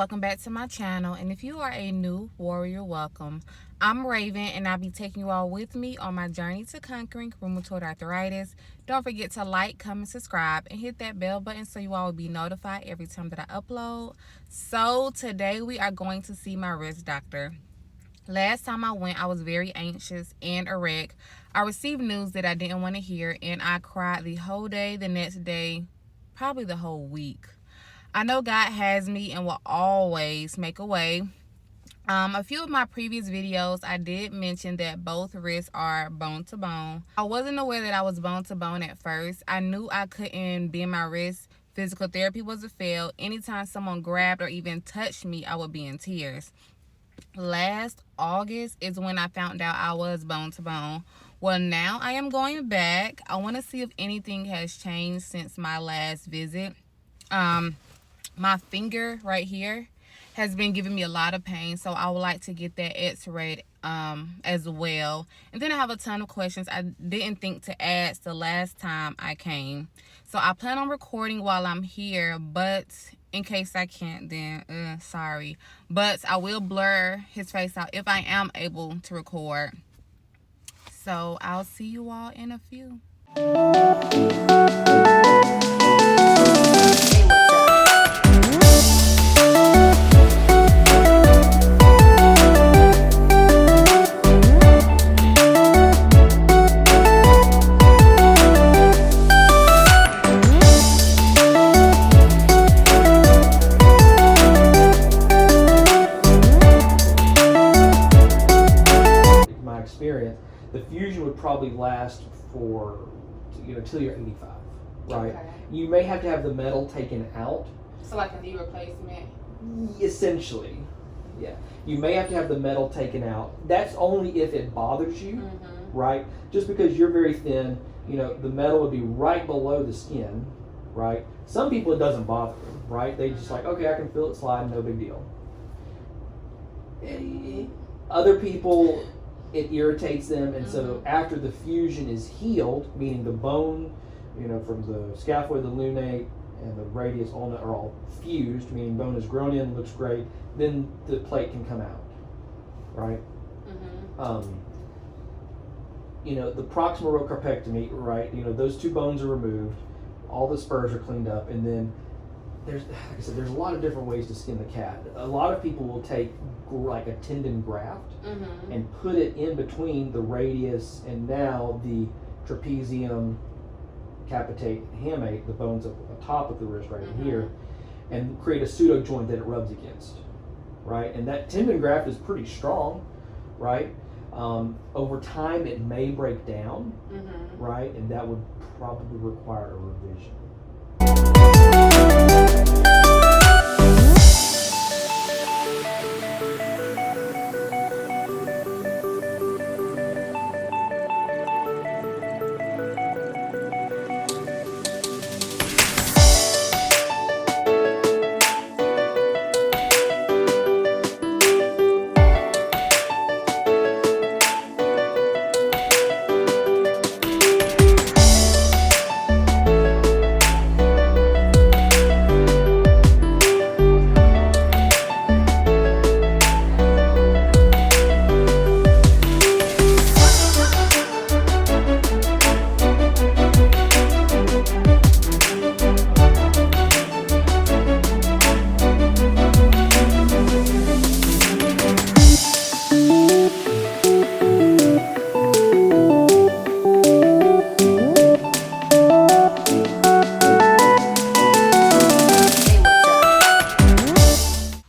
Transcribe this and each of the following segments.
welcome back to my channel. And if you are a new warrior, welcome. I'm Raven, and I'll be taking you all with me on my journey to conquering rheumatoid arthritis. Don't forget to like, comment, subscribe, and hit that bell button so you all will be notified every time that I upload. So today we are going to see my wrist doctor. Last time I went, I was very anxious and erect. I received news that I didn't want to hear, and I cried the whole day, the next day, probably the whole week. I know God has me and will always make a way. A few of my previous videos, I did mention that both wrists are bone to bone. I wasn't aware that I was bone to bone at first. I knew I couldn't bend my wrist. Physical therapy was a fail. Anytime someone grabbed or even touched me, I would be in tears. Last August is when I found out I was bone to bone. Well, now I am going back. I want to see if anything has changed since my last visit. My finger right here has been giving me a lot of pain, so I would like to get that x-rayed as well. And then I have a ton of questions I didn't think to ask the last time I came. So I plan on recording while I'm here, but in case I can't, then sorry. But I will blur his face out if I am able to record. So I'll see you all in a few. Experience, the fusion would probably last for, till you're 85, right? Okay. You may have to have the metal taken out. So like a knee replacement? Essentially, yeah. You may have to have the metal taken out. That's only if it bothers you, right? Just because you're very thin, the metal would be right below the skin, right? Some people it doesn't bother them, right? They just like, okay, I can feel it slide, no big deal. Other people, it irritates them, and so after the fusion is healed, meaning the bone, from the scaphoid, the lunate, and the radius ulna are all fused, meaning bone is grown in, looks great, then the plate can come out, right? The proximal row carpectomy, right? Those two bones are removed, all the spurs are cleaned up, and then there's a lot of different ways to skin the cat. A lot of people will take like a tendon graft and put it in between the radius and now the trapezium, capitate, hamate, the bones up at the top of the wrist right in here, and create a pseudo joint that it rubs against, right? And that tendon graft is pretty strong, right? Over time it may break down, right? And that would probably require a revision.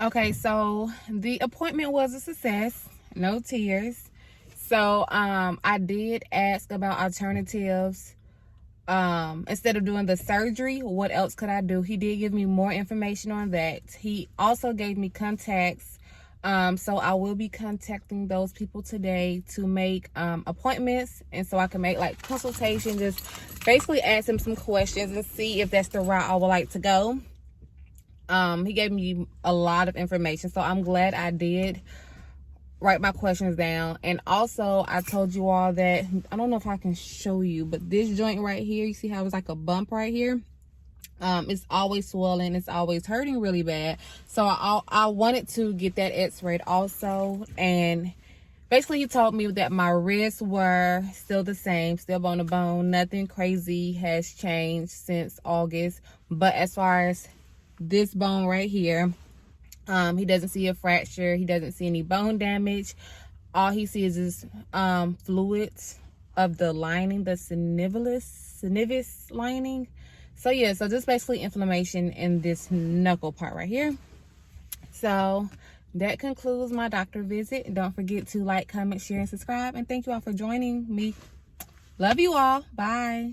Okay, so the appointment was a success, no tears. So I did ask about alternatives. Instead of doing the surgery, what else could I do? He did give me more information on that. He also gave me contacts. So I will be contacting those people today to make appointments, and so I can make like consultation, just basically ask him some questions and see if that's the route I would like to go. He gave me a lot of information, so I'm glad I did write my questions down. And also I told you all that, I don't know if I can show you, but this joint right here, you see how it's like a bump right here? It's always swollen, it's always hurting really bad. So I wanted to get that x-rayed also, and basically he told me that my wrists were still the same, still bone to bone, nothing crazy has changed since August. But as far as this bone right here, he doesn't see a fracture, he doesn't see any bone damage. All he sees is fluids of the lining, the synovius lining. So yeah, so just basically inflammation in this knuckle part right here. So that concludes my doctor visit. Don't forget to like, comment, share, and subscribe. And thank you all for joining me. Love you all. Bye.